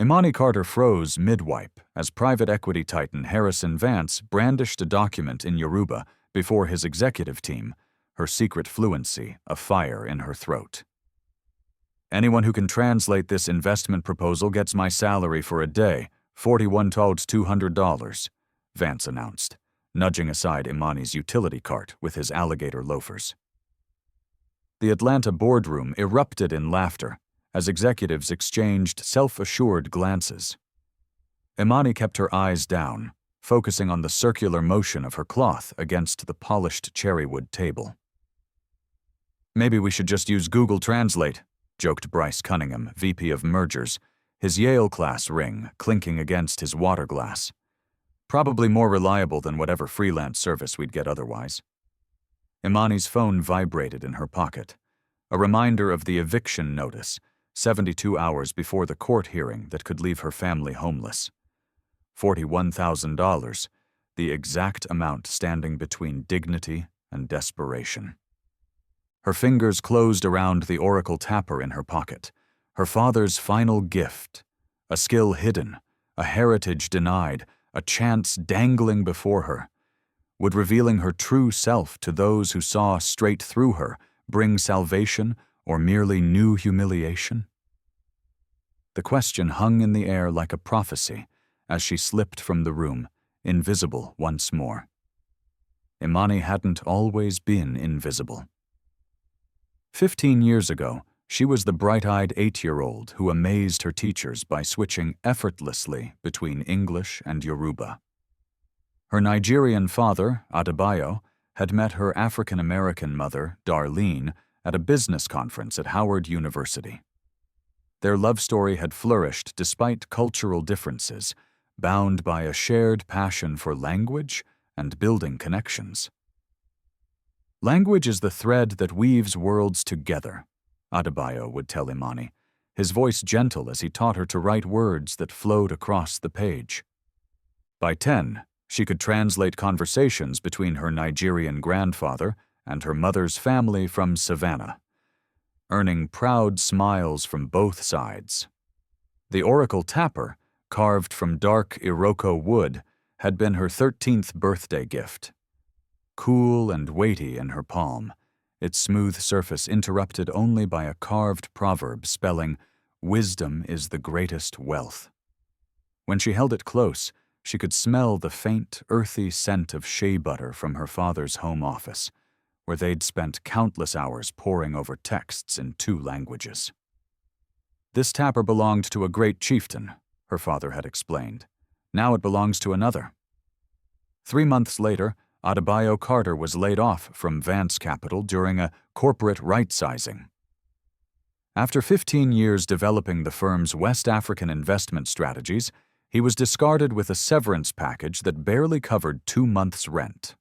Imani Carter froze mid-wipe as private equity titan Harrison Vance brandished a document in Yoruba before his executive team, her secret fluency a fire in her throat. "Anyone who can translate this investment proposal gets my salary for a day, $41,200, Vance announced, nudging aside Imani's utility cart with his alligator loafers. The Atlanta boardroom erupted in laughter as executives exchanged self-assured glances. Imani kept her eyes down, focusing on the circular motion of her cloth against the polished cherrywood table. "Maybe we should just use Google Translate," joked Bryce Cunningham, VP of Mergers, his Yale-class ring clinking against his water glass. "Probably more reliable than whatever freelance service we'd get otherwise." Imani's phone vibrated in her pocket, a reminder of the eviction notice, 72 hours before the court hearing that could leave her family homeless. $41,000, the exact amount standing between dignity and desperation. Her fingers closed around the oracle tapper in her pocket, her father's final gift, a skill hidden, a heritage denied, a chance dangling before her. Would revealing her true self to those who saw straight through her bring salvation or merely new humiliation? The question hung in the air like a prophecy as she slipped from the room, invisible once more. Imani hadn't always been invisible. 15 years ago, she was the bright-eyed 8-year-old who amazed her teachers by switching effortlessly between English and Yoruba. Her Nigerian father, Adebayo, had met her African-American mother, Darlene, at a business conference at Howard University. Their love story had flourished despite cultural differences, bound by a shared passion for language and building connections. "Language is the thread that weaves worlds together," Adebayo would tell Imani, his voice gentle as he taught her to write words that flowed across the page. By 10, she could translate conversations between her Nigerian grandfather and her mother's family from Savannah, earning proud smiles from both sides. The oracle tapper, carved from dark Iroko wood, had been her 13th birthday gift. Cool and weighty in her palm, its smooth surface interrupted only by a carved proverb spelling, "Wisdom is the greatest wealth." When she held it close, she could smell the faint, earthy scent of shea butter from her father's home office, where they'd spent countless hours poring over texts in 2 languages. "This tapper belonged to a great chieftain," her father had explained. "Now it belongs to another." 3 months later, Adebayo Carter was laid off from Vance Capital during a corporate right-sizing. After 15 years developing the firm's West African investment strategies, he was discarded with a severance package that barely covered 2 months' rent.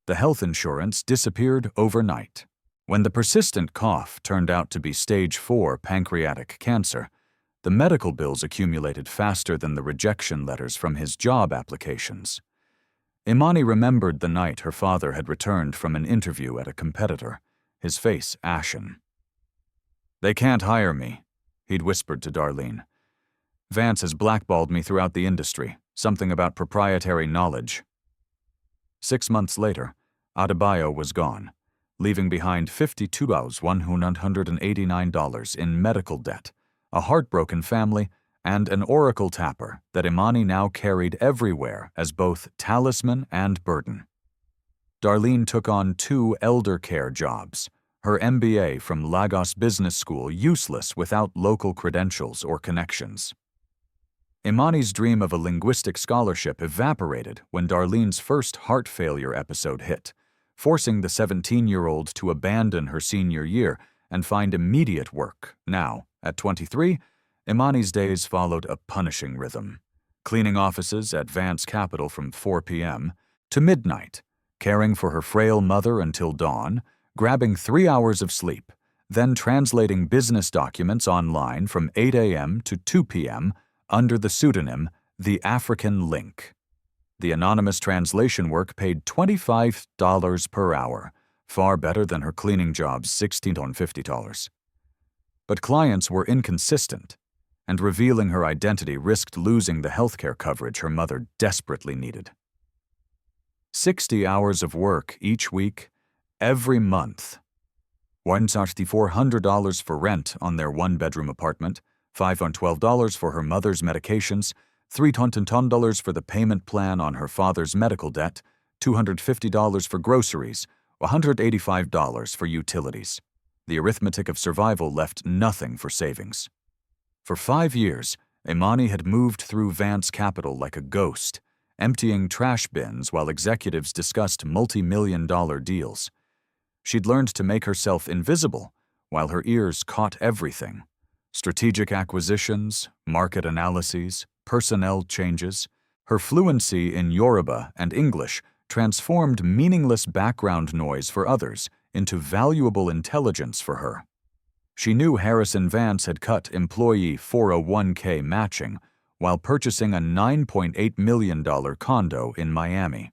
The health insurance disappeared overnight. When the persistent cough turned out to be stage 4 pancreatic cancer, the medical bills accumulated faster than the rejection letters from his job applications. Imani remembered the night her father had returned from an interview at a competitor, his face ashen. "They can't hire me," he'd whispered to Darlene. "Vance has blackballed me throughout the industry, something about proprietary knowledge." 6 months later, Adebayo was gone, leaving behind $52,189 in medical debt, a heartbroken family, and an oracle tapper that Imani now carried everywhere as both talisman and burden. Darlene took on 2 elder care jobs, her MBA from Lagos Business School useless without local credentials or connections. Imani's dream of a linguistic scholarship evaporated when Darlene's first heart failure episode hit, forcing the 17-year-old to abandon her senior year and find immediate work. Now, at 23, Imani's days followed a punishing rhythm, cleaning offices at Vance Capital from 4 p.m. to midnight, caring for her frail mother until dawn, grabbing 3 hours of sleep, then translating business documents online from 8 a.m. to 2 p.m. under the pseudonym The African Link. The anonymous translation work paid $25 per hour, far better than her cleaning job's $16.50. But clients were inconsistent. and revealing her identity risked losing the healthcare coverage her mother desperately needed. 60 hours of work each week, every month. $1,400 for rent on their one-bedroom apartment, $512 for her mother's medications, $310 for the payment plan on her father's medical debt, $250 for groceries, $185 for utilities. The arithmetic of survival left nothing for savings. For 5 years, Imani had moved through Vance Capital like a ghost, emptying trash bins while executives discussed multi-million-dollar deals. She'd learned to make herself invisible, while her ears caught everything: strategic acquisitions, market analyses, personnel changes. Her fluency in Yoruba and English transformed meaningless background noise for others into valuable intelligence for her. She knew Harrison Vance had cut employee 401k matching while purchasing a $9.8 million condo in Miami.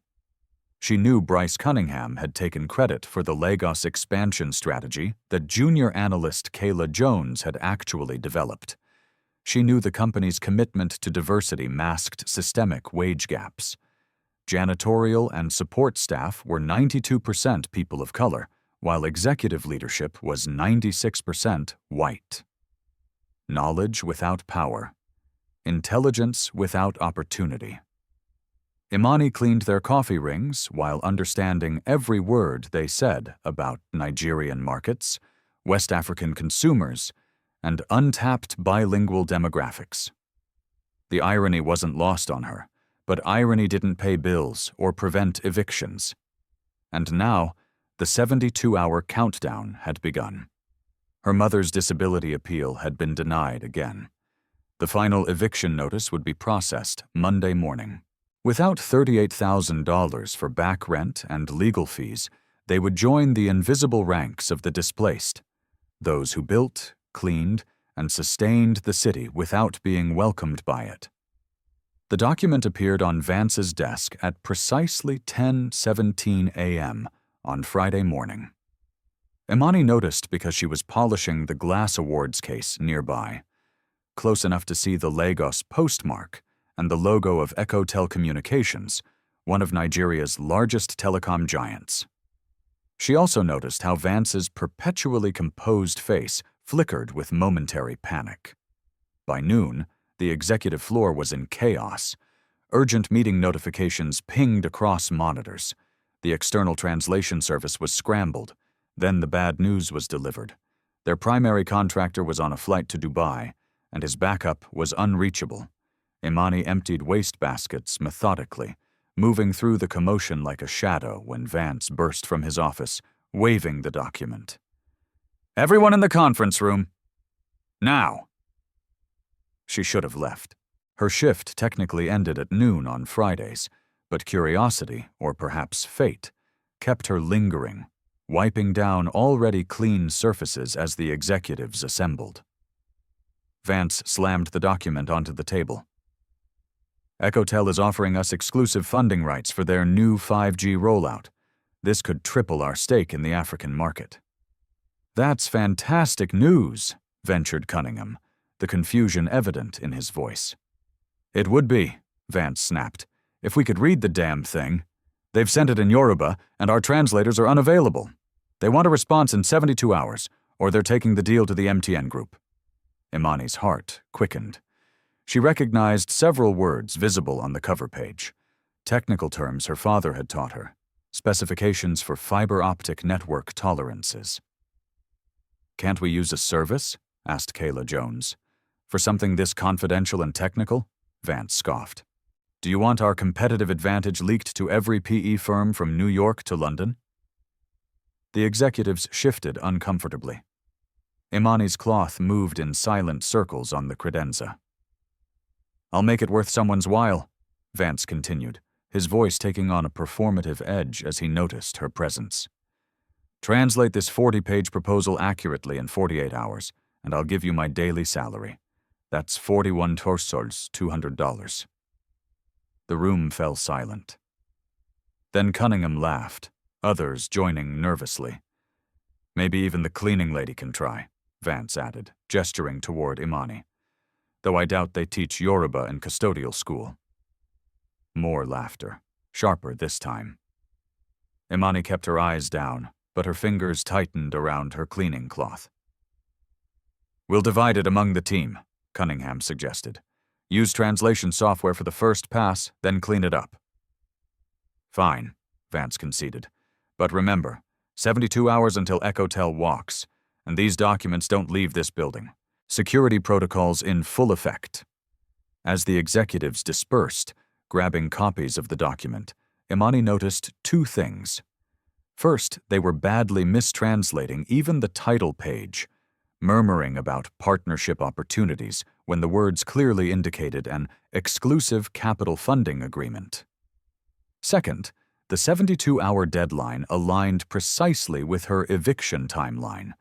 She knew Bryce Cunningham had taken credit for the Lagos expansion strategy that junior analyst Kayla Jones had actually developed. She knew the company's commitment to diversity masked systemic wage gaps. Janitorial and support staff were 92% people of color, while executive leadership was 96% white. Knowledge without power. Intelligence without opportunity. Imani cleaned their coffee rings while understanding every word they said about Nigerian markets, West African consumers, and untapped bilingual demographics. The irony wasn't lost on her, but irony didn't pay bills or prevent evictions. And now, the 72-hour countdown had begun. Her mother's disability appeal had been denied again. The final eviction notice would be processed Monday morning. Without $38,000 for back rent and legal fees, they would join the invisible ranks of the displaced, those who built, cleaned, and sustained the city without being welcomed by it. The document appeared on Vance's desk at precisely 10:17 a.m. on Friday morning. Imani noticed because she was polishing the glass awards case nearby, close enough to see the Lagos postmark and the logo of Echo Telecommunications, one of Nigeria's largest telecom giants. She also noticed how Vance's perpetually composed face flickered with momentary panic. By noon, the executive floor was in chaos. Urgent meeting notifications pinged across monitors. The external translation service was scrambled. Then the bad news was delivered. Their primary contractor was on a flight to Dubai, and his backup was unreachable. Imani emptied waste baskets methodically, moving through the commotion like a shadow when Vance burst from his office, waving the document. "Everyone in the conference room. Now." She should have left. Her shift technically ended at noon on Fridays, but curiosity, or perhaps fate, kept her lingering, wiping down already clean surfaces as the executives assembled. Vance slammed the document onto the table. "Echotel is offering us exclusive funding rights for their new 5G rollout. This could triple our stake in the African market." "That's fantastic news," ventured Cunningham, the confusion evident in his voice. "It would be," Vance snapped, "if we could read the damn thing. They've sent it in Yoruba, and our translators are unavailable. They want a response in 72 hours, or they're taking the deal to the MTN group." Imani's heart quickened. She recognized several words visible on the cover page, technical terms her father had taught her, specifications for fiber optic network tolerances. "Can't we use a service?" asked Kayla Jones. "For something this confidential and technical?" Vance scoffed. "Do you want our competitive advantage leaked to every PE firm from New York to London?" The executives shifted uncomfortably. Imani's cloth moved in silent circles on the credenza. "I'll make it worth someone's while," Vance continued, his voice taking on a performative edge as he noticed her presence. "Translate this 40-page proposal accurately in 48 hours, and I'll give you my daily salary. That's 41 torsols, $200. The room fell silent. Then Cunningham laughed, others joining nervously. "Maybe even the cleaning lady can try," Vance added, gesturing toward Imani. though I doubt they teach Yoruba in custodial school. More laughter, sharper this time. Imani kept her eyes down, but her fingers tightened around her cleaning cloth. "We'll divide it among the team," Cunningham suggested. "Use translation software for the first pass, then clean it up." "Fine," Vance conceded. "But remember, 72 hours until Echotel walks, and these documents don't leave this building. Security protocols in full effect." As the executives dispersed, grabbing copies of the document, Imani noticed two things. First, they were badly mistranslating even the title page, murmuring about partnership opportunities when the words clearly indicated an exclusive capital funding agreement. Second, the 72-hour deadline aligned precisely with her eviction timeline.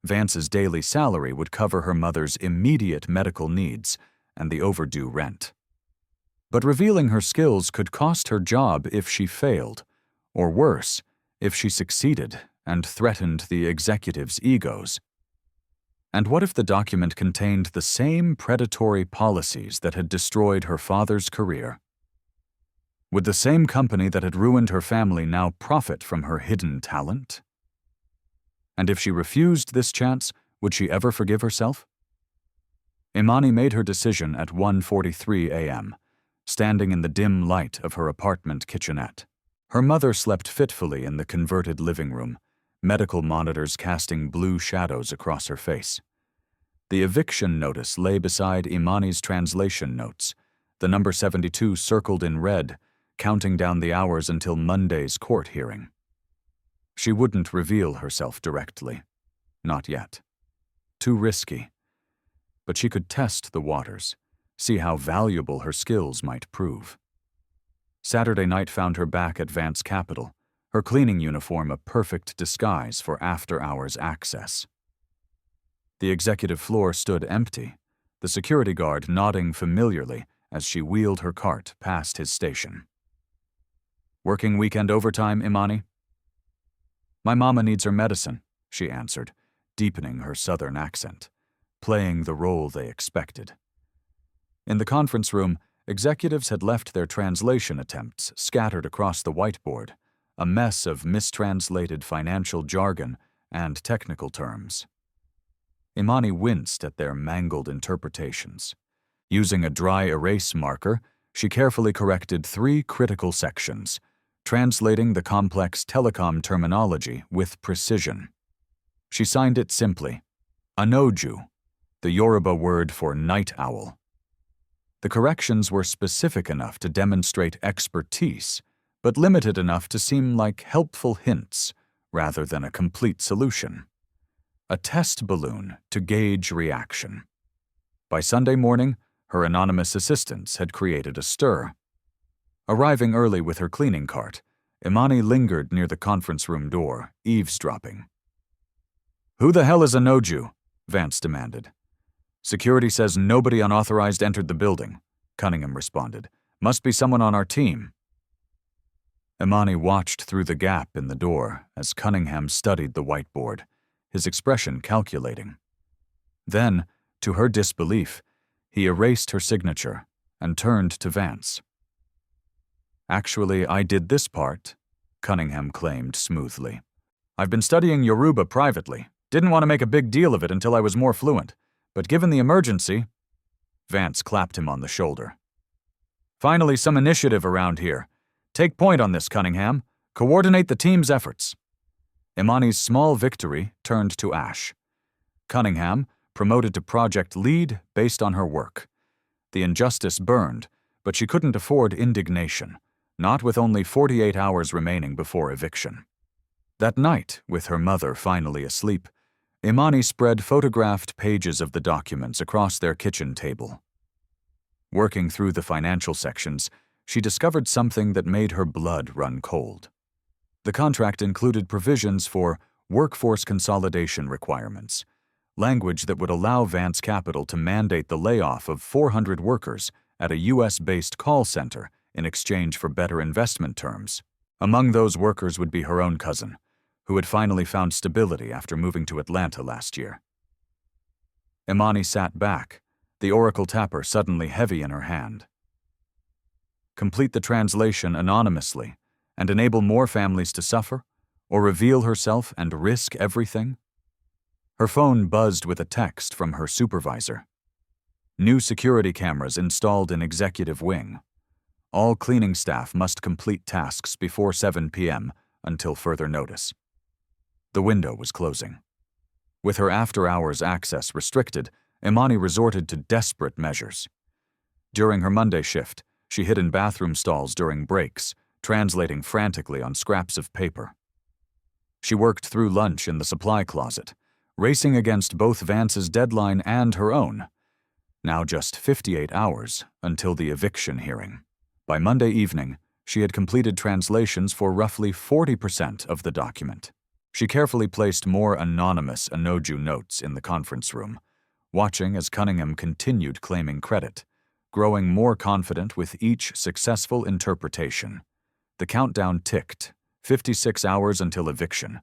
Vance's daily salary would cover her mother's immediate medical needs and the overdue rent. But revealing her skills could cost her job if she failed, or worse, if she succeeded and threatened the executives' egos. And what if the document contained the same predatory policies that had destroyed her father's career? Would the same company that had ruined her family now profit from her hidden talent? And if she refused this chance, would she ever forgive herself? Imani made her decision at 1:43 a.m., standing in the dim light of her apartment kitchenette. Her mother slept fitfully in the converted living room, medical monitors casting blue shadows across her face. The eviction notice lay beside Imani's translation notes, the number 72 circled in red, counting down the hours until Monday's court hearing. She wouldn't reveal herself directly. Not yet. Too risky. But she could test the waters, see how valuable her skills might prove. Saturday night found her back at Vance Capital, her cleaning uniform a perfect disguise for after-hours access. The executive floor stood empty, the security guard nodding familiarly as she wheeled her cart past his station. "Working weekend overtime, Imani?" "My mama needs her medicine," she answered, deepening her southern accent, playing the role they expected. In the conference room, executives had left their translation attempts scattered across the whiteboard, a mess of mistranslated financial jargon and technical terms. Imani winced at their mangled interpretations. Using a dry erase marker, she carefully corrected 3 critical sections, translating the complex telecom terminology with precision. She signed it simply, Anoju, the Yoruba word for night owl. The corrections were specific enough to demonstrate expertise, but limited enough to seem like helpful hints rather than a complete solution. A test balloon to gauge reaction. By Sunday morning, her anonymous assistants had created a stir. Arriving early with her cleaning cart, Imani lingered near the conference room door, eavesdropping. "Who the hell is Anoju?" Vance demanded. "Security says nobody unauthorized entered the building," Cunningham responded. "Must be someone on our team." Imani watched through the gap in the door as Cunningham studied the whiteboard, his expression calculating. Then, to her disbelief, he erased her signature and turned to Vance. "Actually, I did this part," Cunningham claimed smoothly. "I've been studying Yoruba privately. Didn't want to make a big deal of it until I was more fluent. But given the emergency..." Vance clapped him on the shoulder. "Finally, some initiative around here. Take point on this, Cunningham. Coordinate the team's efforts." Imani's small victory turned to ash. Cunningham, promoted to project lead based on her work. The injustice burned, but she couldn't afford indignation, not with only 48 hours remaining before eviction. That night, with her mother finally asleep, Imani spread photographed pages of the documents across their kitchen table. Working through the financial sections, she discovered something that made her blood run cold. The contract included provisions for workforce consolidation requirements, language that would allow Vance Capital to mandate the layoff of 400 workers at a U.S.-based call center in exchange for better investment terms. Among those workers would be her own cousin, who had finally found stability after moving to Atlanta last year. Imani sat back, the oracle tapper suddenly heavy in her hand. Complete the translation anonymously and enable more families to suffer, or reveal herself and risk everything? Her phone buzzed with a text from her supervisor. New security cameras installed in executive wing. All cleaning staff must complete tasks before 7 p.m. until further notice. The window was closing. With her after-hours access restricted, Imani resorted to desperate measures. During her Monday shift, she hid in bathroom stalls during breaks, translating frantically on scraps of paper. She worked through lunch in the supply closet, racing against both Vance's deadline and her own. Now just 58 hours until the eviction hearing. By Monday evening, she had completed translations for roughly 40% of the document. She carefully placed more anonymous Anoju notes in the conference room, watching as Cunningham continued claiming credit, growing more confident with each successful interpretation. The countdown ticked, 56 hours until eviction,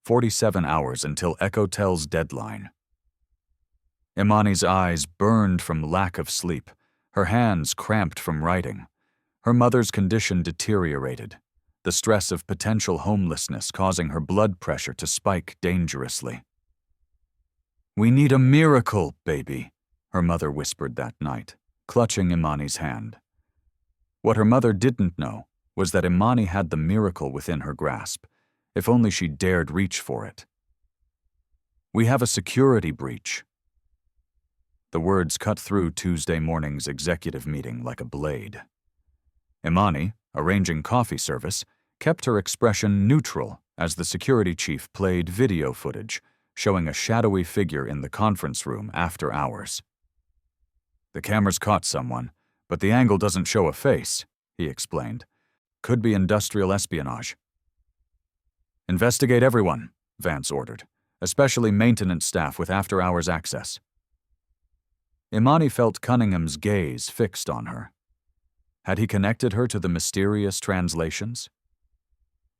47 hours until Echotel's deadline. Imani's eyes burned from lack of sleep, her hands cramped from writing. Her mother's condition deteriorated, the stress of potential homelessness causing her blood pressure to spike dangerously. "We need a miracle, baby," her mother whispered that night, clutching Imani's hand. What her mother didn't know was that Imani had the miracle within her grasp, if only she dared reach for it. "We have a security breach." The words cut through Tuesday morning's executive meeting like a blade. Imani, arranging coffee service, kept her expression neutral as the security chief played video footage showing a shadowy figure in the conference room after hours. "The cameras caught someone, but the angle doesn't show a face," he explained. "Could be industrial espionage." "Investigate everyone," Vance ordered, "especially maintenance staff with after-hours access." Imani felt Cunningham's gaze fixed on her. Had he connected her to the mysterious translations?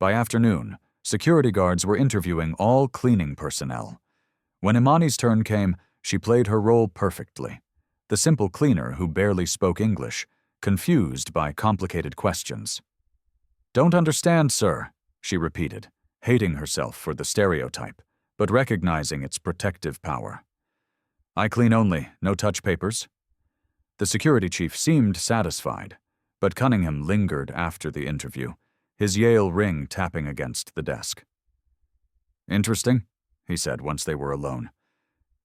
By afternoon, security guards were interviewing all cleaning personnel. When Imani's turn came, she played her role perfectly. The simple cleaner who barely spoke English, confused by complicated questions. "Don't understand, sir," she repeated, hating herself for the stereotype, but recognizing its protective power. "I clean only, no touch papers." The security chief seemed satisfied, but Cunningham lingered after the interview, his Yale ring tapping against the desk. "Interesting," he said once they were alone.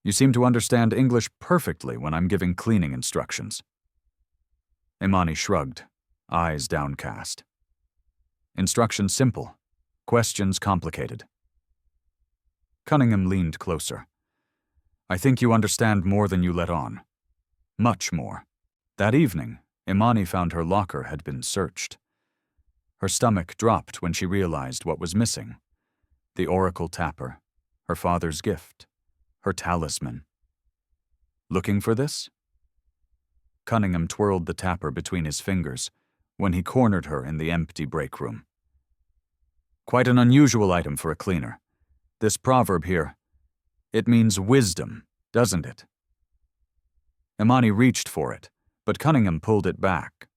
"You seem to understand English perfectly when I'm giving cleaning instructions." Imani shrugged, eyes downcast. Instructions simple, questions complicated. Cunningham leaned closer. "I think you understand more than you let on. Much more." That evening, Imani found her locker had been searched. Her stomach dropped when she realized what was missing. The oracle tapper, her father's gift, her talisman. Looking for this? Cunningham twirled the tapper between his fingers when he cornered her in the empty break room. "Quite an unusual item for a cleaner. This proverb here, it means wisdom, doesn't it?" Imani reached for it, but Cunningham pulled it back.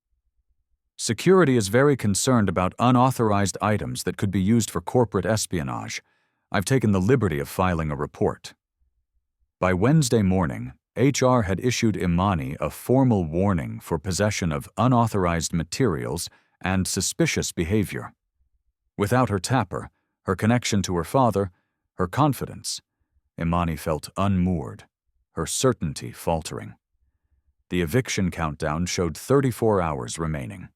"Security is very concerned about unauthorized items that could be used for corporate espionage. I've taken the liberty of filing a report." By Wednesday morning, HR had issued Imani a formal warning for possession of unauthorized materials and suspicious behavior. Without her tapper, her connection to her father, her confidence, Imani felt unmoored, her certainty faltering. The eviction countdown showed 34 hours remaining.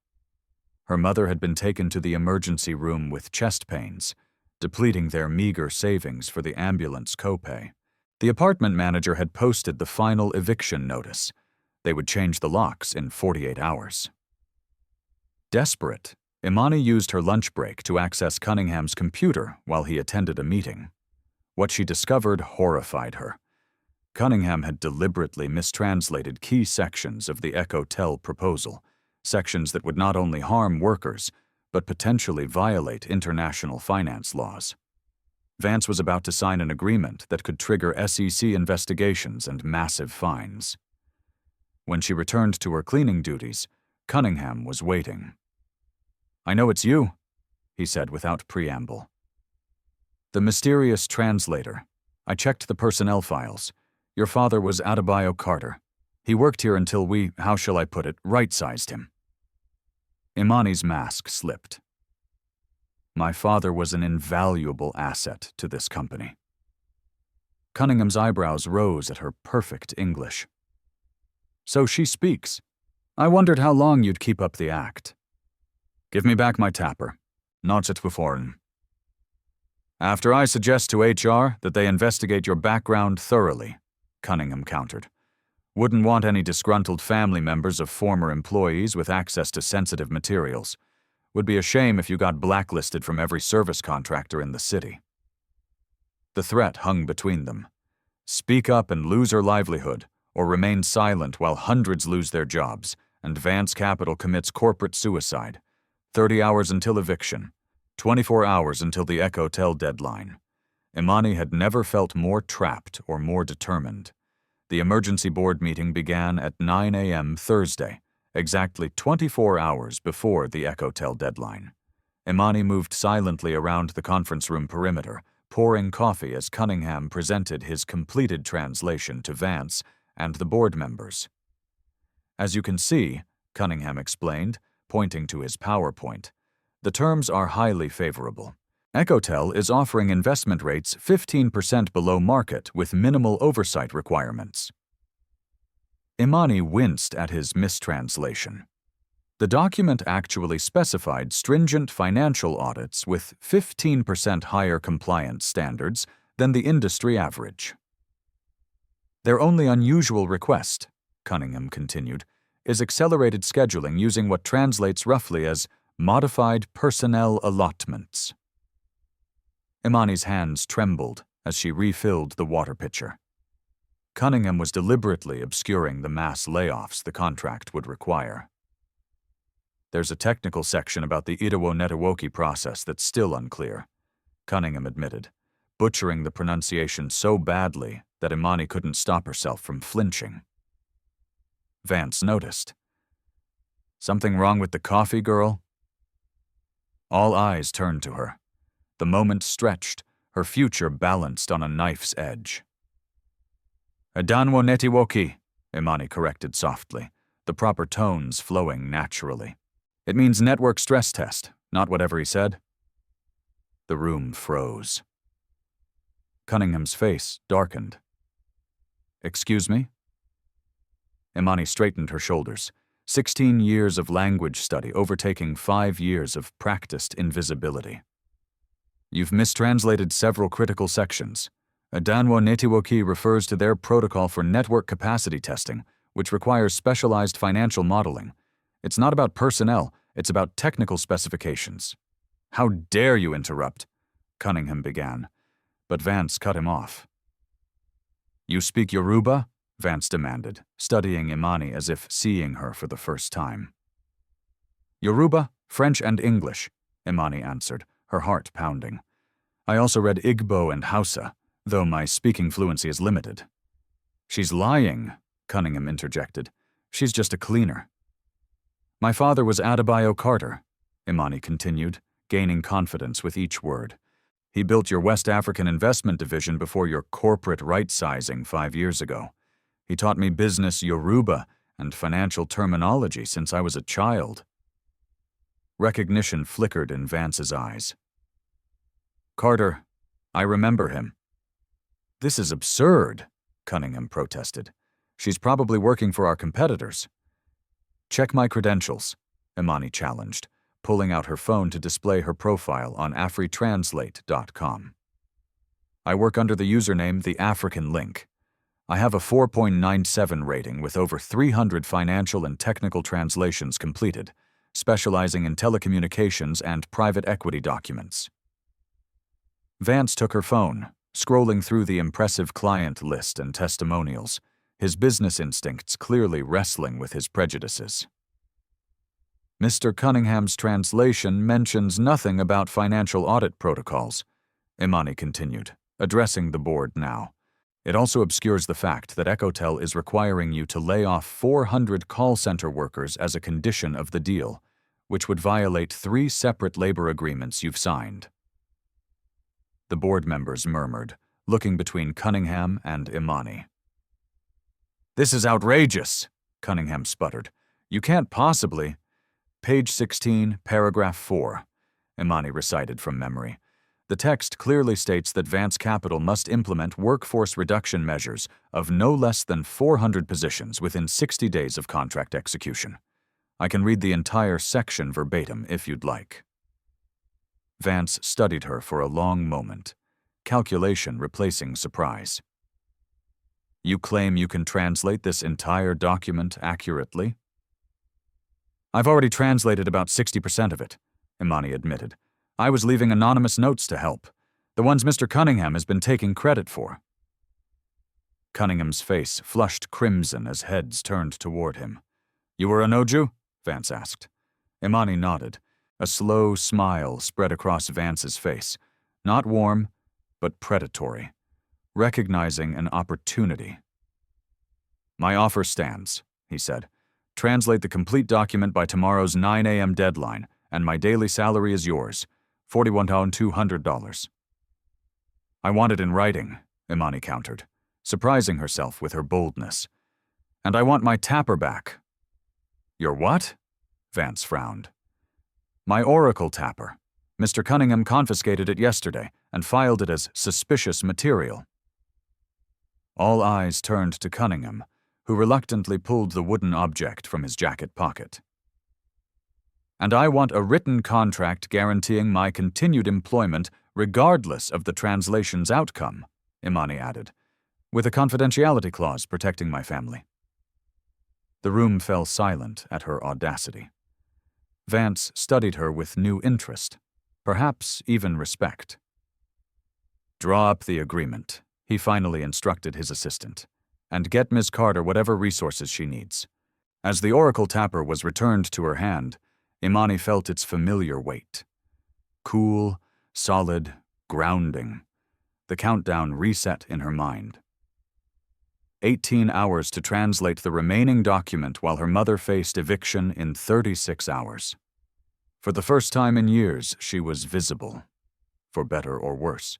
Her mother had been taken to the emergency room with chest pains, depleting their meager savings for the ambulance copay. The apartment manager had posted the final eviction notice. They would change the locks in 48 hours. Desperate, Imani used her lunch break to access Cunningham's computer while he attended a meeting. What she discovered horrified her. Cunningham had deliberately mistranslated key sections of the Echotel proposal, sections that would not only harm workers, but potentially violate international finance laws. Vance was about to sign an agreement that could trigger SEC investigations and massive fines. When she returned to her cleaning duties, Cunningham was waiting. "I know it's you," he said without preamble. "The mysterious translator. I checked the personnel files. Your father was Adebayo Carter. He worked here until we, how shall I put it, right-sized him." Imani's mask slipped. "My father was an invaluable asset to this company." Cunningham's eyebrows rose at her perfect English. "So she speaks. I wondered how long you'd keep up the act." "Give me back my tapper. Not it before. After I suggest to HR that they investigate your background thoroughly," Cunningham countered. "Wouldn't want any disgruntled family members of former employees with access to sensitive materials. Would be a shame if you got blacklisted from every service contractor in the city." The threat hung between them. Speak up and lose her livelihood, or remain silent while hundreds lose their jobs, and Vance Capital commits corporate suicide. 30 hours until eviction. 24 hours until the Ecotel deadline. Imani had never felt more trapped or more determined. The emergency board meeting began at 9 a.m. Thursday, exactly 24 hours before the Ecotel deadline. Imani moved silently around the conference room perimeter, pouring coffee as Cunningham presented his completed translation to Vance and the board members. "As you can see," Cunningham explained, pointing to his PowerPoint, "the terms are highly favorable. Ecotel is offering investment rates 15% below market with minimal oversight requirements." Imani winced at his mistranslation. The document actually specified stringent financial audits with 15% higher compliance standards than the industry average. "Their only unusual request," Cunningham continued, "is accelerated scheduling using what translates roughly as modified personnel allotments." Imani's hands trembled as she refilled the water pitcher. Cunningham was deliberately obscuring the mass layoffs the contract would require. "There's a technical section about the Itawo-Netawoki process that's still unclear," Cunningham admitted, butchering the pronunciation so badly that Imani couldn't stop herself from flinching. Vance noticed. "Something wrong with the coffee, girl?" All eyes turned to her. The moment stretched, her future balanced on a knife's edge. "Adanwo netiwoki," Imani corrected softly, the proper tones flowing naturally. "It means network stress test, not whatever he said." The room froze. Cunningham's face darkened. "Excuse me?" Imani straightened her shoulders. 16 years of language study overtaking 5 years of practiced invisibility. "You've mistranslated several critical sections. Adanwo Netiwoki refers to their protocol for network capacity testing, which requires specialized financial modeling. It's not about personnel, it's about technical specifications." "How dare you interrupt?" Cunningham began, but Vance cut him off. "You speak Yoruba?" Vance demanded, studying Imani as if seeing her for the first time. "Yoruba, French, and English," Imani answered, her heart pounding. "I also read Igbo and Hausa, though my speaking fluency is limited." "She's lying," Cunningham interjected. "She's just a cleaner." "My father was Adebayo Carter," Imani continued, gaining confidence with each word. "He built your West African investment division before your corporate right-sizing 5 years ago. He taught me business Yoruba and financial terminology since I was a child." Recognition flickered in Vance's eyes. "Carter, I remember him." "This is absurd," Cunningham protested. "She's probably working for our competitors." "Check my credentials," Imani challenged, pulling out her phone to display her profile on afritranslate.com. "I work under the username The African Link. I have a 4.97 rating with over 300 financial and technical translations completed, specializing in telecommunications and private equity documents." Vance took her phone, scrolling through the impressive client list and testimonials, his business instincts clearly wrestling with his prejudices. "Mr. Cunningham's translation mentions nothing about financial audit protocols," Imani continued, addressing the board now. It also obscures the fact that Ecotel is requiring you to lay off 400 call center workers as a condition of the deal, which would violate 3 separate labor agreements you've signed. The board members murmured, looking between Cunningham and Imani. "This is outrageous," Cunningham sputtered. "You can't possibly—" "Page 16, paragraph 4, Imani recited from memory. The text clearly states that Vance Capital must implement workforce reduction measures of no less than 400 positions within 60 days of contract execution. I can read the entire section verbatim if you'd like." Vance studied her for a long moment, calculation replacing surprise. "You claim you can translate this entire document accurately?" "I've already translated about 60% of it," Imani admitted. "I was leaving anonymous notes to help, the ones Mr. Cunningham has been taking credit for." Cunningham's face flushed crimson as heads turned toward him. "You were a Noju?" Vance asked. Imani nodded. A slow smile spread across Vance's face, not warm, but predatory, recognizing an opportunity. "My offer stands," he said. "Translate the complete document by tomorrow's 9 a.m. deadline, and my daily salary is yours, $41,200. "I want it in writing," Imani countered, surprising herself with her boldness. "And I want my tapper back." "Your what?" Vance frowned. "My Oracle tapper. Mr. Cunningham confiscated it yesterday and filed it as suspicious material." All eyes turned to Cunningham, who reluctantly pulled the wooden object from his jacket pocket. "And I want a written contract guaranteeing my continued employment regardless of the translation's outcome," Imani added, "with a confidentiality clause protecting my family." The room fell silent at her audacity. Vance studied her with new interest, perhaps even respect. "Draw up the agreement," he finally instructed his assistant, "and get Ms. Carter whatever resources she needs." As the Oracle tapper was returned to her hand, Imani felt its familiar weight. Cool, solid, grounding. The countdown reset in her mind. 18 hours to translate the remaining document while her mother faced eviction in 36 hours. For the first time in years, she was visible, for better or worse.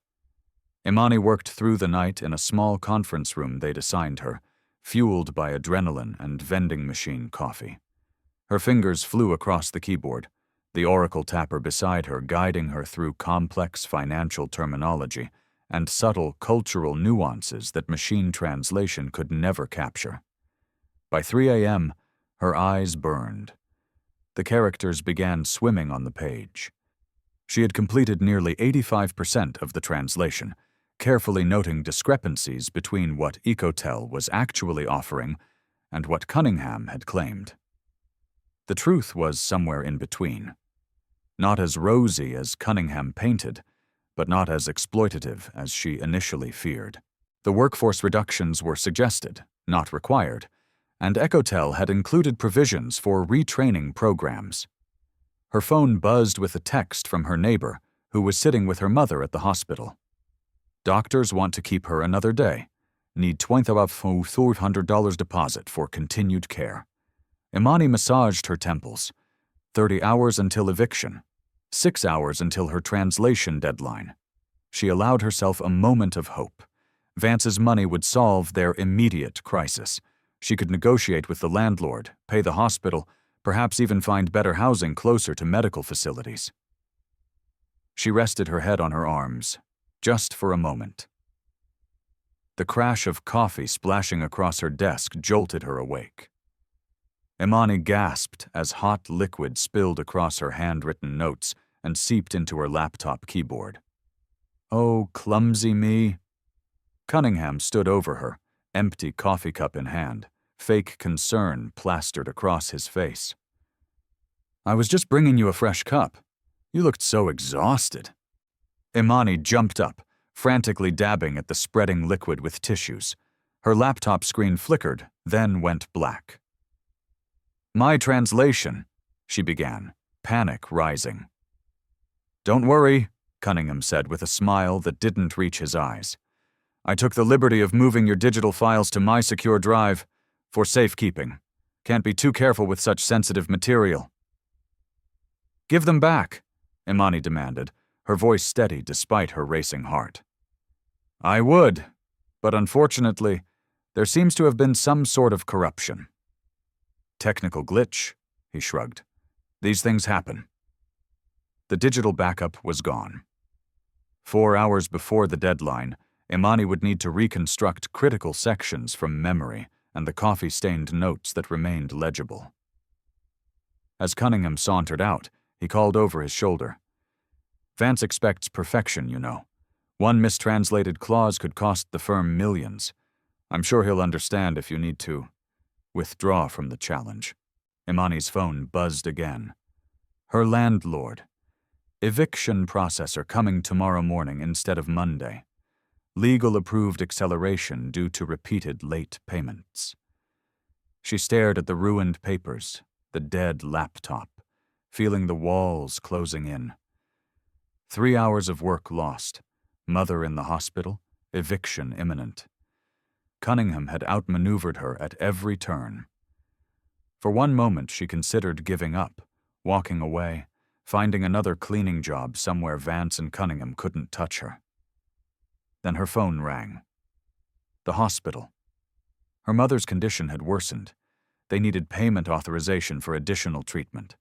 Imani worked through the night in a small conference room they'd assigned her, fueled by adrenaline and vending machine coffee. Her fingers flew across the keyboard, the Oracle tapper beside her guiding her through complex financial terminology and subtle cultural nuances that machine translation could never capture. By 3 a.m., her eyes burned. The characters began swimming on the page. She had completed nearly 85% of the translation, carefully noting discrepancies between what Ecotel was actually offering and what Cunningham had claimed. The truth was somewhere in between. Not as rosy as Cunningham painted, but not as exploitative as she initially feared. The workforce reductions were suggested, not required, and Ecotel had included provisions for retraining programs. Her phone buzzed with a text from her neighbor, who was sitting with her mother at the hospital. "Doctors want to keep her another day. Need $2,400 deposit for continued care." Imani massaged her temples. 30 hours until eviction. 6 hours until her translation deadline. She allowed herself a moment of hope. Vance's money would solve their immediate crisis. She could negotiate with the landlord, pay the hospital, perhaps even find better housing closer to medical facilities. She rested her head on her arms, just for a moment. The crash of coffee splashing across her desk jolted her awake. Imani gasped as hot liquid spilled across her handwritten notes and seeped into her laptop keyboard. "Oh, clumsy me." Cunningham stood over her, empty coffee cup in hand, fake concern plastered across his face. "I was just bringing you a fresh cup. You looked so exhausted." Imani jumped up, frantically dabbing at the spreading liquid with tissues. Her laptop screen flickered, then went black. "My translation," she began, panic rising. "Don't worry," Cunningham said with a smile that didn't reach his eyes. I took the liberty of moving your digital files to my secure drive for safekeeping. Can't be too careful with such sensitive material." "Give them back," Imani demanded, her voice steady despite her racing heart. "I would, but unfortunately, there seems to have been some sort of corruption." "Technical glitch," he shrugged. "These things happen." The digital backup was gone. 4 hours before the deadline, Imani would need to reconstruct critical sections from memory and the coffee-stained notes that remained legible. As Cunningham sauntered out, he called over his shoulder. "Vance expects perfection, you know. One mistranslated clause could cost the firm millions. I'm sure he'll understand if you need to withdraw from the challenge." Imani's phone buzzed again. Her landlord. "Eviction processor coming tomorrow morning instead of Monday. Legal-approved acceleration due to repeated late payments." She stared at the ruined papers, the dead laptop, feeling the walls closing in. 3 hours of work lost, mother in the hospital, eviction imminent. Cunningham had outmaneuvered her at every turn. For one moment she considered giving up, walking away, finding another cleaning job somewhere Vance and Cunningham couldn't touch her. Then her phone rang. The hospital. Her mother's condition had worsened. They needed payment authorization for additional treatment.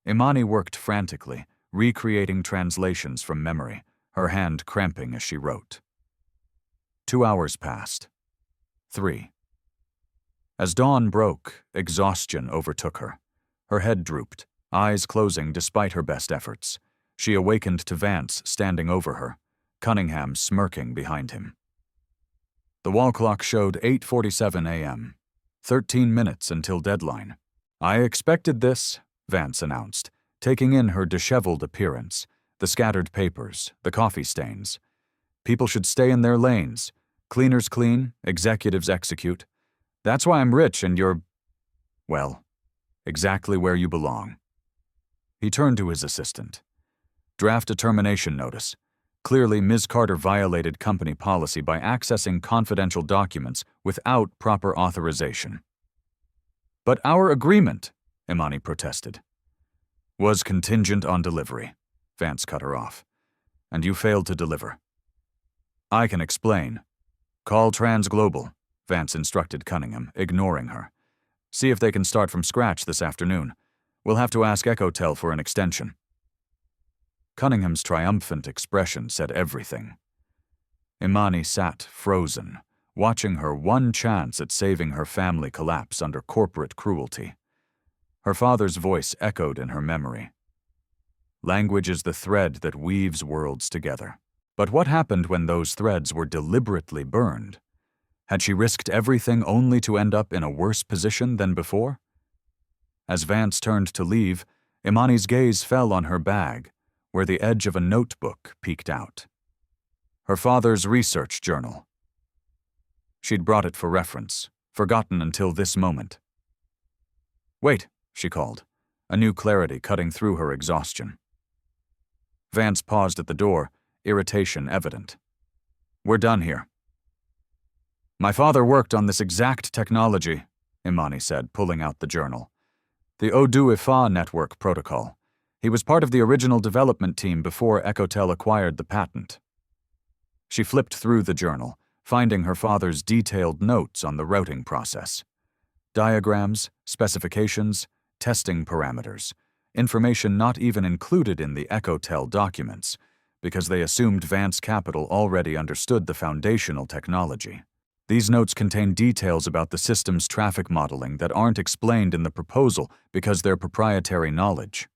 Imani worked frantically, recreating translations from memory, her hand cramping as she wrote. 2 hours passed. 3. As dawn broke, exhaustion overtook her. Her head drooped, eyes closing despite her best efforts. She awakened to Vance standing over her, Cunningham smirking behind him. The wall clock showed 8:47 a.m., 13 minutes until deadline. "I expected this," Vance announced, taking in her disheveled appearance, the scattered papers, the coffee stains. "People should stay in their lanes. Cleaners clean, executives execute. That's why I'm rich and you're, well, exactly where you belong." He turned to his assistant. "Draft a termination notice. Clearly, Ms. Carter violated company policy by accessing confidential documents without proper authorization." "But our agreement," Imani protested. "Was contingent on delivery," Vance cut her off. "And you failed to deliver." "I can explain. Call TransGlobal," Vance instructed Cunningham, ignoring her. "See if they can start from scratch this afternoon. We'll have to ask Ecotel for an extension." Cunningham's triumphant expression said everything. Imani sat frozen, watching her one chance at saving her family collapse under corporate cruelty. Her father's voice echoed in her memory. "Language is the thread that weaves worlds together." But what happened when those threads were deliberately burned? Had she risked everything only to end up in a worse position than before? As Vance turned to leave, Imani's gaze fell on her bag, where the edge of a notebook peeked out. Her father's research journal. She'd brought it for reference, forgotten until this moment. "Wait," she called, a new clarity cutting through her exhaustion. Vance paused at the door, irritation evident. "We're done here." "My father worked on this exact technology," Imani said, pulling out the journal. "The Odu-Ifa network protocol. He was part of the original development team before Ecotel acquired the patent." She flipped through the journal, finding her father's detailed notes on the routing process. Diagrams, specifications, testing parameters, information not even included in the Ecotel documents, because they assumed Vance Capital already understood the foundational technology. These notes contain details about the system's traffic modeling that aren't explained in the proposal because they're proprietary knowledge.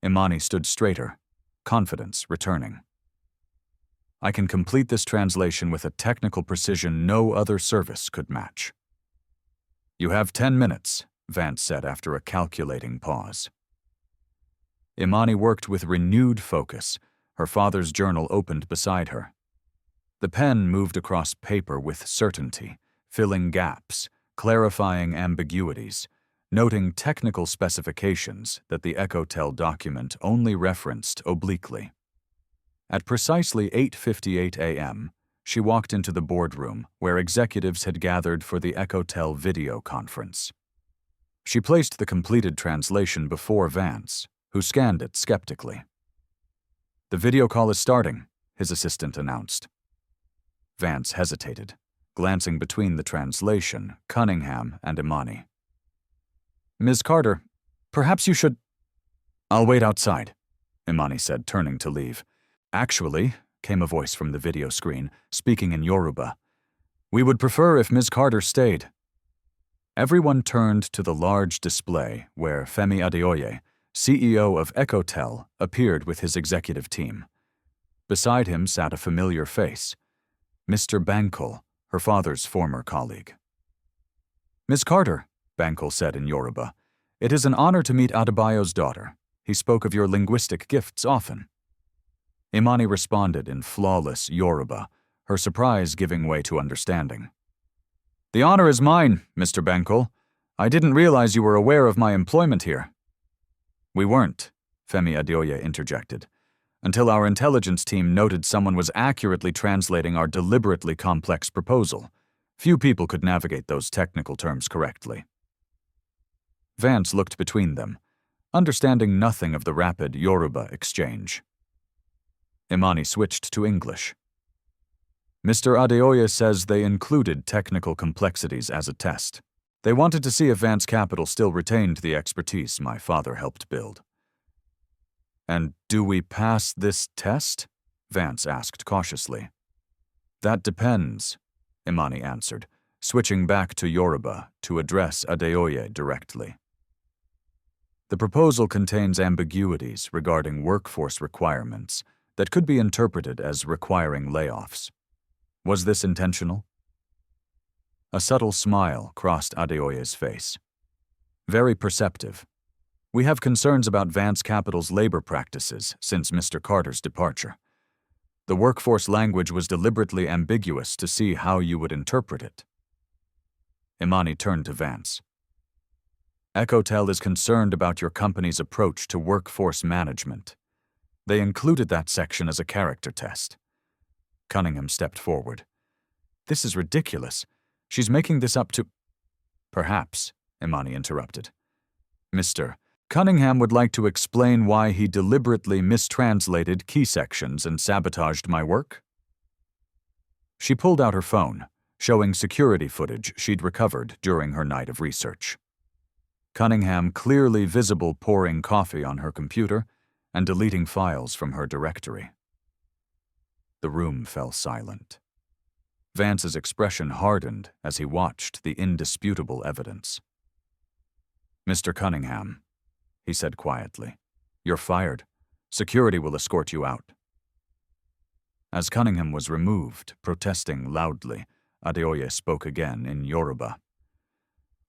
Imani stood straighter, confidence returning. "I can complete this translation with a technical precision no other service could match." "You have 10 minutes, Vance said after a calculating pause. Imani worked with renewed focus, her father's journal opened beside her. The pen moved across paper with certainty, filling gaps, clarifying ambiguities, noting technical specifications that the Ecotel document only referenced obliquely. At precisely 8:58 a.m., she walked into the boardroom where executives had gathered for the Ecotel video conference. She placed the completed translation before Vance, who scanned it skeptically. "The video call is starting," his assistant announced. Vance hesitated, glancing between the translation, Cunningham, and Imani. "Ms. Carter, perhaps you should—" "I'll wait outside," Imani said, turning to leave. "Actually," came a voice from the video screen, speaking in Yoruba, "we would prefer if Ms. Carter stayed." Everyone turned to the large display where Femi Adeoye, CEO of Ecotel, appeared with his executive team. Beside him sat a familiar face, Mr. Bankole, her father's former colleague. "Ms. Carter," Bankole said in Yoruba, "it is an honor to meet Adebayo's daughter. He spoke of your linguistic gifts often." Imani responded in flawless Yoruba, her surprise giving way to understanding. "The honor is mine, Mr. Bankole. I didn't realize you were aware of my employment here." "We weren't," Femi Adeoye interjected, "until our intelligence team noted someone was accurately translating our deliberately complex proposal. Few people could navigate those technical terms correctly." Vance looked between them, understanding nothing of the rapid Yoruba exchange. Imani switched to English. "Mr. Adeoye says they included technical complexities as a test. They wanted to see if Vance Capital still retained the expertise my father helped build." "And do we pass this test?" Vance asked cautiously. "That depends," Imani answered, switching back to Yoruba to address Adeoye directly. "The proposal contains ambiguities regarding workforce requirements that could be interpreted as requiring layoffs. Was this intentional?" A subtle smile crossed Adeoye's face. "Very perceptive. We have concerns about Vance Capital's labor practices since Mr. Carter's departure. The workforce language was deliberately ambiguous to see how you would interpret it." Imani turned to Vance. "Ecotel is concerned about your company's approach to workforce management. They included that section as a character test." Cunningham stepped forward. "This is ridiculous. She's making this up to—" "Perhaps," Imani interrupted. "Mr. Cunningham would like to explain why he deliberately mistranslated key sections and sabotaged my work?" She pulled out her phone, showing security footage she'd recovered during her night of research. Cunningham clearly visible pouring coffee on her computer and deleting files from her directory. The room fell silent. Vance's expression hardened as he watched the indisputable evidence. "Mr. Cunningham," he said quietly, "you're fired. Security will escort you out." As Cunningham was removed, protesting loudly, Adeoye spoke again in Yoruba.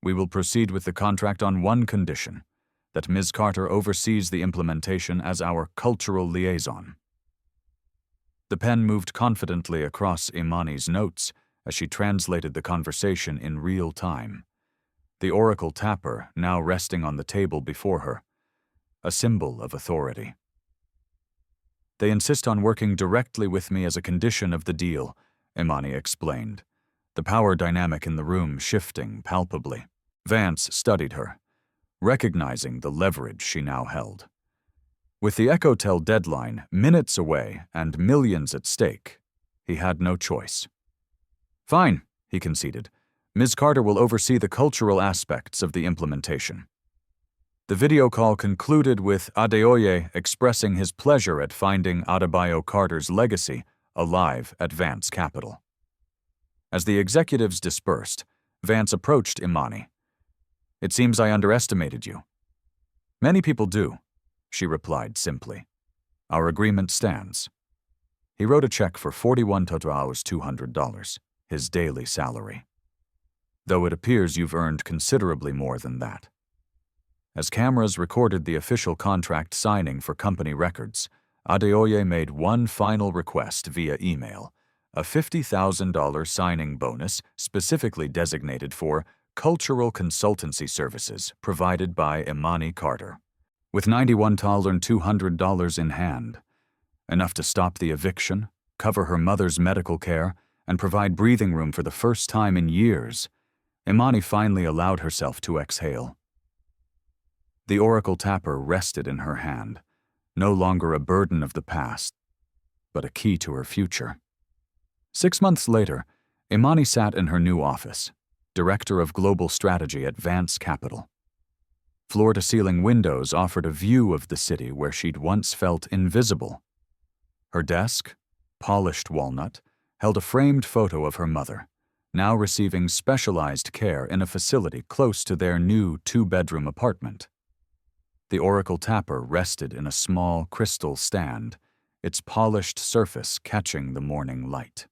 "We will proceed with the contract on one condition, that Ms. Carter oversees the implementation as our cultural liaison." The pen moved confidently across Imani's notes as she translated the conversation in real time, the oracle tapper now resting on the table before her, a symbol of authority. "They insist on working directly with me as a condition of the deal," Imani explained, the power dynamic in the room shifting palpably. Vance studied her, recognizing the leverage she now held. With the Ecotel deadline minutes away and millions at stake, he had no choice. "Fine," he conceded. "Ms. Carter will oversee the cultural aspects of the implementation." The video call concluded with Adeoye expressing his pleasure at finding Adebayo Carter's legacy alive at Vance Capital. As the executives dispersed, Vance approached Imani. "It seems I underestimated you." "Many people do," she replied simply. "Our agreement stands." He wrote a check for $41,200, his daily salary. "Though it appears you've earned considerably more than that." As cameras recorded the official contract signing for company records, Adeoye made one final request via email, a $50,000 signing bonus specifically designated for cultural consultancy services provided by Imani Carter. With $91,200 in hand, enough to stop the eviction, cover her mother's medical care, and provide breathing room for the first time in years, Imani finally allowed herself to exhale. The oracle tapper rested in her hand, no longer a burden of the past, but a key to her future. 6 months later, Imani sat in her new office, Director of Global Strategy at Vance Capital. Floor-to-ceiling windows offered a view of the city where she'd once felt invisible. Her desk, polished walnut, held a framed photo of her mother, now receiving specialized care in a facility close to their new 2-bedroom apartment. The oracle tapper rested in a small crystal stand, its polished surface catching the morning light.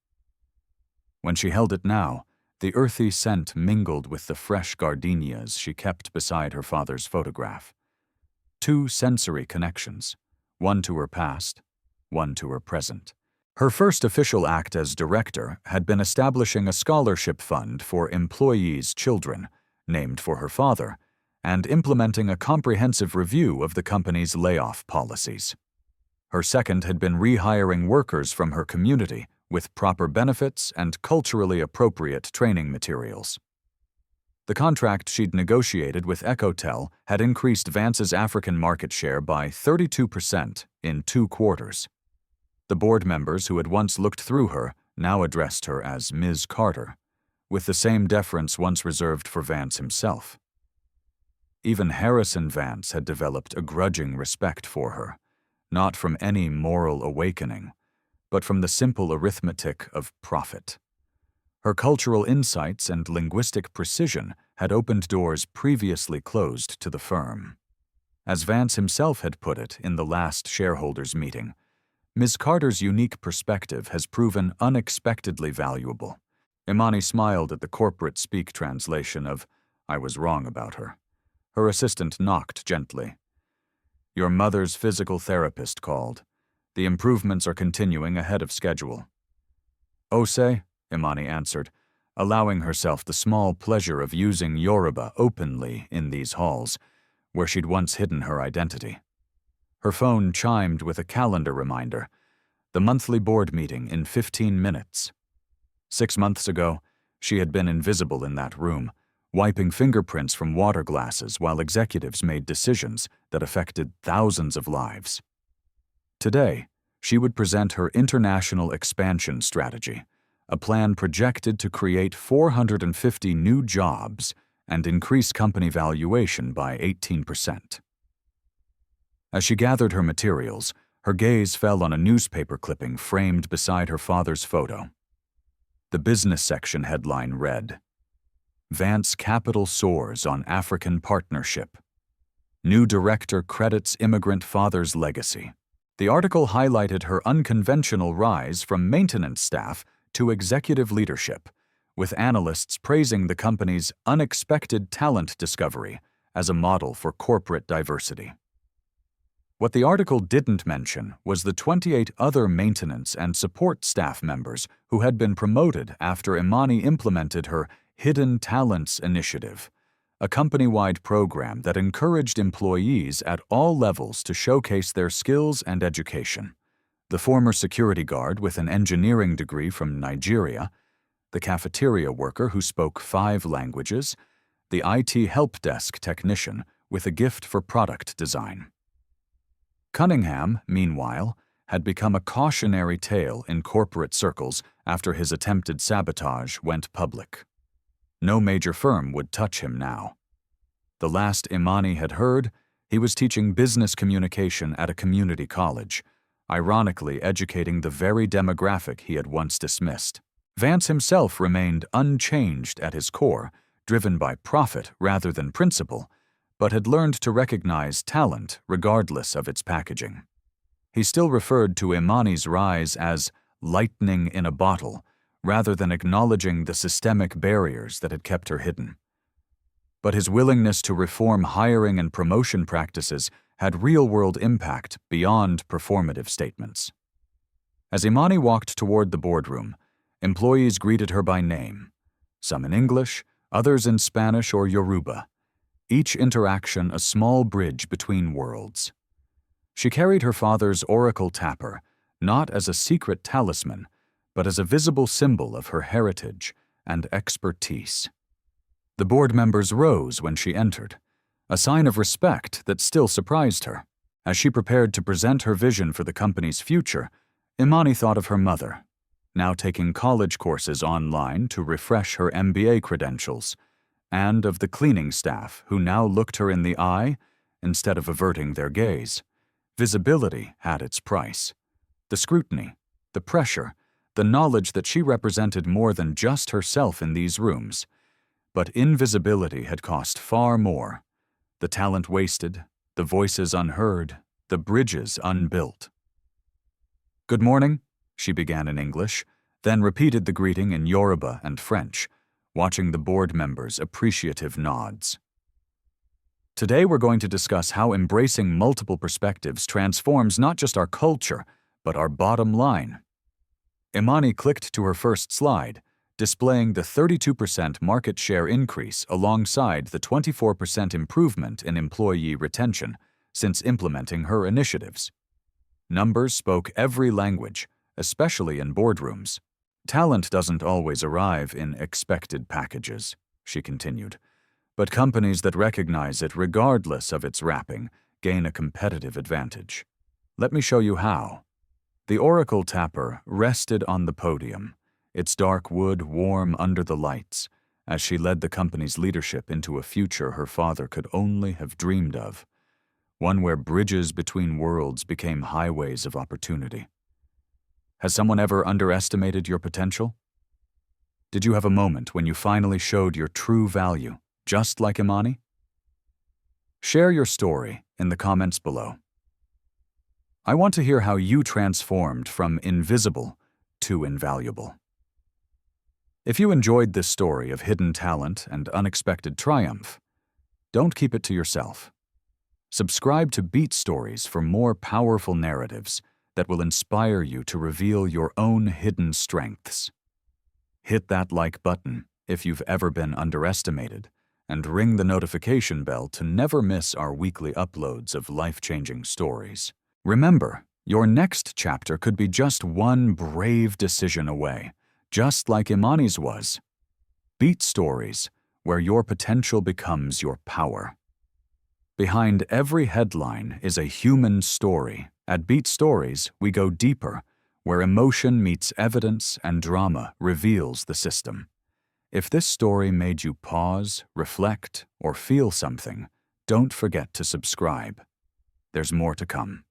When she held it now, the earthy scent mingled with the fresh gardenias she kept beside her father's photograph. 2 sensory connections, one to her past, one to her present. Her first official act as director had been establishing a scholarship fund for employees' children, named for her father, and implementing a comprehensive review of the company's layoff policies. Her second had been rehiring workers from her community with proper benefits and culturally appropriate training materials. The contract she'd negotiated with Ecotel had increased Vance's African market share by 32% in 2 quarters. The board members who had once looked through her now addressed her as Ms. Carter, with the same deference once reserved for Vance himself. Even Harrison Vance had developed a grudging respect for her, not from any moral awakening, but from the simple arithmetic of profit. Her cultural insights and linguistic precision had opened doors previously closed to the firm. As Vance himself had put it in the last shareholders' meeting, Ms. Carter's unique perspective has proven unexpectedly valuable. Imani smiled at the corporate speak translation of, "I was wrong about her." Her assistant knocked gently. "Your mother's physical therapist called. The improvements are continuing ahead of schedule." "Ose," Imani answered, allowing herself the small pleasure of using Yoruba openly in these halls, where she'd once hidden her identity. Her phone chimed with a calendar reminder, the monthly board meeting in 15 minutes. 6 months ago, she had been invisible in that room, wiping fingerprints from water glasses while executives made decisions that affected thousands of lives. Today, she would present her international expansion strategy, a plan projected to create 450 new jobs and increase company valuation by 18%. As she gathered her materials, her gaze fell on a newspaper clipping framed beside her father's photo. The business section headline read, "Vance Capital Soars on African Partnership. New Director Credits Immigrant Father's Legacy." The article highlighted her unconventional rise from maintenance staff to executive leadership, with analysts praising the company's unexpected talent discovery as a model for corporate diversity. What the article didn't mention was the 28 other maintenance and support staff members who had been promoted after Imani implemented her Hidden Talents Initiative, a company-wide program that encouraged employees at all levels to showcase their skills and education. The former security guard with an engineering degree from Nigeria, the cafeteria worker who spoke 5 languages, the IT help desk technician with a gift for product design. Cunningham, meanwhile, had become a cautionary tale in corporate circles after his attempted sabotage went public. No major firm would touch him now. The last Imani had heard, he was teaching business communication at a community college, ironically educating the very demographic he had once dismissed. Vance himself remained unchanged at his core, driven by profit rather than principle, but had learned to recognize talent regardless of its packaging. He still referred to Imani's rise as lightning in a bottle, rather than acknowledging the systemic barriers that had kept her hidden. But his willingness to reform hiring and promotion practices had real-world impact beyond performative statements. As Imani walked toward the boardroom, employees greeted her by name, some in English, others in Spanish or Yoruba, each interaction a small bridge between worlds. She carried her father's oracle tapper, not as a secret talisman, but as a visible symbol of her heritage and expertise. The board members rose when she entered, a sign of respect that still surprised her. As she prepared to present her vision for the company's future, Imani thought of her mother, now taking college courses online to refresh her MBA credentials, and of the cleaning staff who now looked her in the eye instead of averting their gaze. Visibility had its price. The scrutiny, the pressure, the knowledge that she represented more than just herself in these rooms. But invisibility had cost far more. The talent wasted, the voices unheard, the bridges unbuilt. "Good morning," she began in English, then repeated the greeting in Yoruba and French, watching the board members' appreciative nods. Today we're going to discuss how embracing multiple perspectives transforms not just our culture, but our bottom line. Imani clicked to her first slide, displaying the 32% market share increase alongside the 24% improvement in employee retention since implementing her initiatives. Numbers spoke every language, especially in boardrooms. "Talent doesn't always arrive in expected packages," she continued, "but companies that recognize it regardless of its wrapping gain a competitive advantage. Let me show you how." The Oracle tapper rested on the podium, its dark wood warm under the lights, as she led the company's leadership into a future her father could only have dreamed of, one where bridges between worlds became highways of opportunity. Has someone ever underestimated your potential? Did you have a moment when you finally showed your true value, just like Imani? Share your story in the comments below. I want to hear how you transformed from invisible to invaluable. If you enjoyed this story of hidden talent and unexpected triumph, don't keep it to yourself. Subscribe to Beat Stories for more powerful narratives that will inspire you to reveal your own hidden strengths. Hit that like button if you've ever been underestimated, and ring the notification bell to never miss our weekly uploads of life-changing stories. Remember, your next chapter could be just one brave decision away, just like Imani's was. Beat Stories, where your potential becomes your power. Behind every headline is a human story. At Beat Stories, we go deeper, where emotion meets evidence and drama reveals the system. If this story made you pause, reflect, or feel something, don't forget to subscribe. There's more to come.